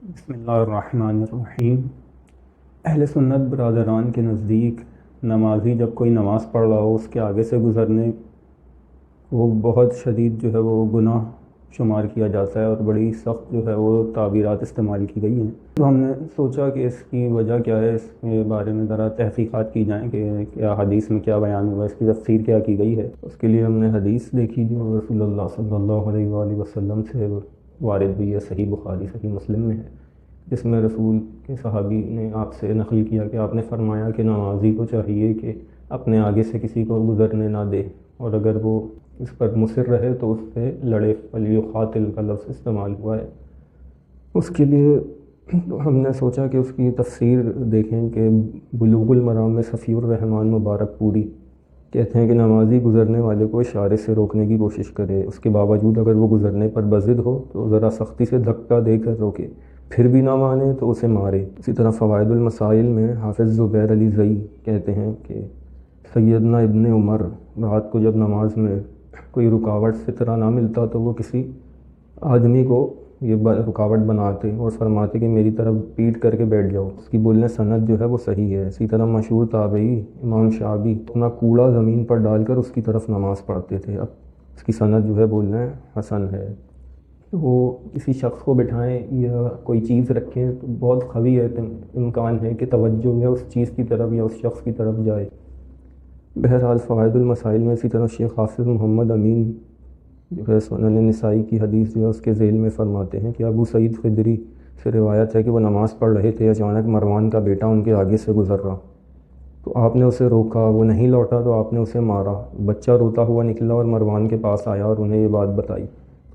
بسم اللہ الرحمن الرحیم۔ اہل سنت برادران کے نزدیک نمازی جب کوئی نماز پڑھ رہا ہو اس کے آگے سے گزرنے وہ بہت شدید جو ہے وہ گناہ شمار کیا جاتا ہے، اور بڑی سخت جو ہے وہ تعبیرات استعمال کی گئی ہیں۔ تو ہم نے سوچا کہ اس کی وجہ کیا ہے، اس کے بارے میں ذرا تحقیقات کی جائیں کہ کیا حدیث میں کیا بیان ہوا، اس کی تفسیر کیا کی گئی ہے۔ اس کے لیے ہم نے حدیث دیکھی جو رسول اللہ صلی اللہ علیہ وآلہ وسلم سے وارد ہوئی ہے، صحیح بخاری صحیح مسلم میں ہے، جس میں رسول کے صحابی نے آپ سے نقل کیا کہ آپ نے فرمایا کہ نمازی کو چاہیے کہ اپنے آگے سے کسی کو گزرنے نہ دے، اور اگر وہ اس پر مصر رہے تو اس سے لڑے۔ فلیقاتل کا لفظ استعمال ہوا ہے۔ اس کے لیے ہم نے سوچا کہ اس کی تفسیر دیکھیں کہ بلوغ المرام میں صفی الرحمن مبارک پوری کہتے ہیں کہ نمازی گزرنے والے کو اشارے سے روکنے کی کوشش کرے، اس کے باوجود اگر وہ گزرنے پر بضد ہو تو ذرا سختی سے دھکا دے کر روکے، پھر بھی نہ مانے تو اسے مارے۔ اسی طرح فوائد المسائل میں حافظ زبیر علی زئی کہتے ہیں کہ سیدنا ابن عمر رات کو جب نماز میں کوئی رکاوٹ سے طرح نہ ملتا تو وہ کسی آدمی کو یہ رکاوٹ بناتے اور فرماتے کہ میری طرف پیٹ کر کے بیٹھ جاؤ۔ اس کی بولنے سند جو ہے وہ صحیح ہے۔ اسی طرح مشہور تابعی امام شعبی اپنا کوڑا زمین پر ڈال کر اس کی طرف نماز پڑھتے تھے۔ اب اس کی سند جو ہے بولنے حسن ہے۔ وہ کسی شخص کو بٹھائیں یا کوئی چیز رکھیں تو بہت قوی ہے، امکان ہے کہ توجہ یا اس چیز کی طرف یا اس شخص کی طرف جائے۔ بہرحال فوائد المسائل میں اسی طرح شیخ حافظ محمد امین جو ہے سنن نسائی کی حدیث جو ہے اس کے ذیل میں فرماتے ہیں کہ ابو سعید خدری سے روایت ہے کہ وہ نماز پڑھ رہے تھے، اچانک مروان کا بیٹا ان کے آگے سے گزر رہا تو آپ نے اسے روکا، وہ نہیں لوٹا تو آپ نے اسے مارا۔ بچہ روتا ہوا نکلا اور مروان کے پاس آیا اور انہیں یہ بات بتائی۔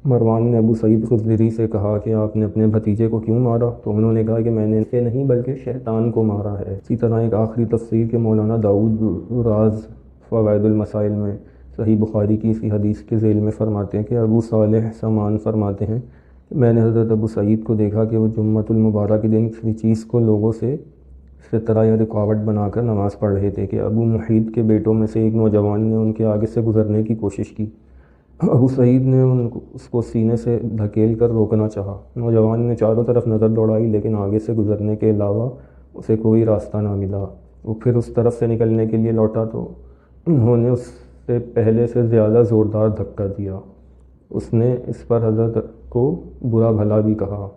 مروان نے ابو سعید خدری سے کہا کہ آپ نے اپنے بھتیجے کو کیوں مارا؟ تو انہوں نے کہا کہ میں نے اسے نہیں بلکہ شیطان کو مارا ہے۔ اسی طرح ایک آخری تفسیر کے مولانا داؤد راز فوائد المسائل میں صحیح بخاری کی اسی حدیث کے ذیل میں فرماتے ہیں کہ ابو صالح سمان فرماتے ہیں کہ میں نے حضرت ابو سعید کو دیکھا کہ وہ جمعۃ المبارک کے دن کسی چیز کو لوگوں سے طرح یا رکاوٹ بنا کر نماز پڑھ رہے تھے کہ ابو محیط کے بیٹوں میں سے ایک نوجوان نے ان کے آگے سے گزرنے کی کوشش کی۔ ابو سعید نے اس کو سینے سے دھکیل کر روکنا چاہا۔ نوجوان نے چاروں طرف نظر دوڑائی لیکن آگے سے گزرنے کے علاوہ اسے کوئی راستہ نہ ملا۔ وہ پھر اس طرف سے نکلنے کے لیے لوٹا تو انہوں نے اس سے پہلے سے زیادہ زوردار دھکا دیا۔ اس نے اس پر حضرت کو برا بھلا بھی کہا۔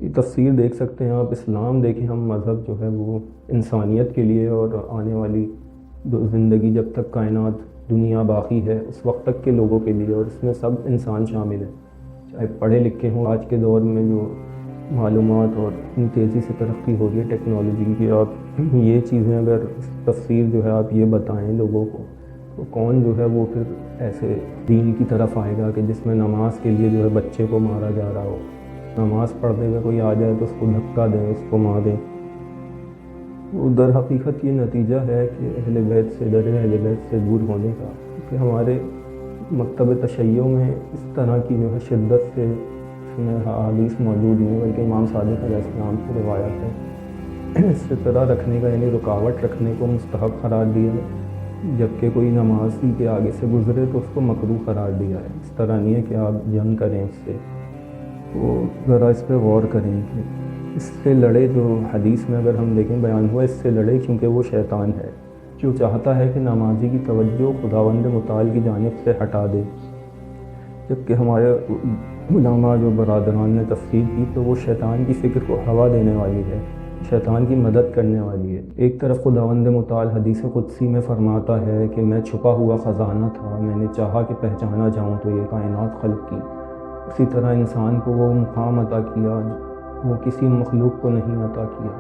یہ تفسیر دیکھ سکتے ہیں آپ۔ اسلام دیکھیں، ہم مذہب جو ہے وہ انسانیت کے لیے اور آنے والی زندگی جب تک کائنات دنیا باقی ہے اس وقت تک کے لوگوں کے لیے، اور اس میں سب انسان شامل ہیں، چاہے پڑھے لکھے ہوں۔ آج کے دور میں جو معلومات اور اتنی تیزی سے ترقی ہو رہی ہے ٹیکنالوجی کی، آپ یہ چیزیں اگر تفسیر جو ہے آپ یہ بتائیں لوگوں کو تو کون جو ہے وہ پھر ایسے دین کی طرف آئے گا کہ جس میں نماز کے لیے جو ہے بچے کو مارا جا رہا ہو۔ نماز پڑھنے میں کوئی آ جائے تو اس کو دھکا دیں، اس کو مار دیں۔ در حقیقت یہ نتیجہ ہے کہ اہل بیت سے ڈرے، اہل بیت سے دور ہونے کا، کہ ہمارے مکتب تشیع میں اس طرح کی جو ہے شدت سے اس میں حدیث موجود نہیں، بلکہ امام صادق علیہ السلام سے روایت ہے۔ اس سے طرح رکھنے کا یعنی رکاوٹ رکھنے کو مستحب قرار دیا ہے، جبکہ کوئی نمازی کے آگے سے گزرے تو اس کو مکروہ قرار دیا ہے۔ اس طرح نہیں ہے کہ آپ جنگ کریں اس سے، تو ذرا اس پہ غور کریں کہ اس سے لڑے۔ جو حدیث میں اگر ہم دیکھیں بیان ہوا اس سے لڑے کیونکہ وہ شیطان ہے جو چاہتا ہے کہ نمازی کی توجہ خداوند متعال کی جانب سے ہٹا دے، جبکہ ہمارے علماء جو برادران نے تفسیر کی تو وہ شیطان کی فکر کو ہوا دینے والی ہے، شیطان کی مدد کرنے والی ہے۔ ایک طرف خداوند متعال حدیث قدسی میں فرماتا ہے کہ میں چھپا ہوا خزانہ تھا، میں نے چاہا کہ پہچانا جاؤں تو یہ کائنات خلق کی۔ اسی طرح انسان کو وہ مقام عطا کیا وہ کسی مخلوق کو نہیں عطا کیا،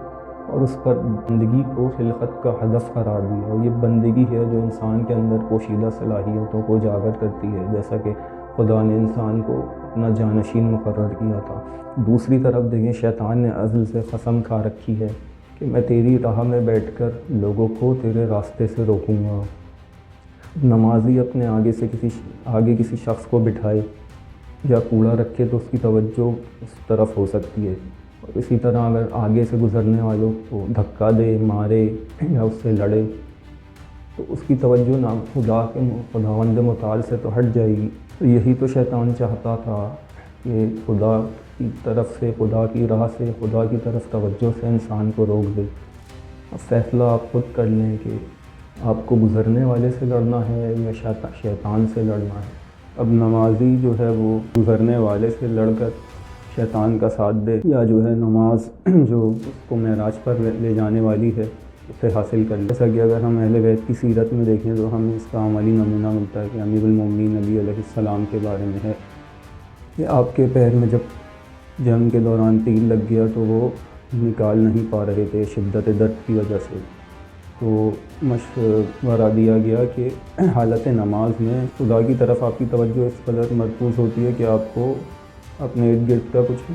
اور اس پر بندگی کو خلقت کا ہدف قرار دیا، اور یہ بندگی ہے جو انسان کے اندر پوشیدہ صلاحیتوں کو اجاگر کرتی ہے، جیسا کہ خدا نے انسان کو اپنا جانشین مقرر کیا تھا۔ دوسری طرف دیکھیں، شیطان نے عزل سے قسم کھا رکھی ہے کہ میں تیری راہ میں بیٹھ کر لوگوں کو تیرے راستے سے روکوں گا۔ نمازی اپنے آگے کسی شخص کو بٹھائے یا کوڑا رکھے تو اس کی توجہ اس طرف ہو سکتی ہے، اور اسی طرح اگر آگے سے گزرنے والوں کو دھکا دے، مارے یا اس سے لڑے تو اس کی توجہ نہ خداوند متعال سے تو ہٹ جائے گی۔ یہی تو شیطان چاہتا تھا کہ خدا کی طرف سے، خدا کی راہ سے، خدا کی طرف توجہ سے انسان کو روک دے۔ اب فیصلہ آپ خود کر لیں کہ آپ کو گزرنے والے سے لڑنا ہے یا شیطان سے لڑنا ہے۔ اب نمازی جو ہے وہ گزرنے والے سے لڑ کر شیطان کا ساتھ دے، یا جو ہے نماز جو اس کو معراج پر لے جانے والی ہے اسے حاصل کر لے۔ جیسا کہ اگر ہم اہل بیت کی سیرت میں دیکھیں تو ہمیں اس کا عملی نمونہ ملتا ہے کہ امیر المومنین علی علیہ السلام کے بارے میں ہے کہ آپ کے پیر میں جب جنگ کے دوران تیر لگ گیا تو وہ نکال نہیں پا رہے تھے شدت درد کی وجہ سے، تو مشورہ دیا گیا کہ حالت نماز میں خدا کی طرف آپ کی توجہ اس قدر مرکوز ہوتی ہے کہ آپ کو اپنے ارد گرد کا کچھ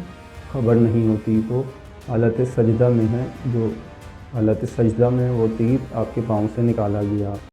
خبر نہیں ہوتی، تو حالت سجدہ میں ہے، جو حالت سجدہ میں وہ تیر آپ کے پاؤں سے نکالا گیا۔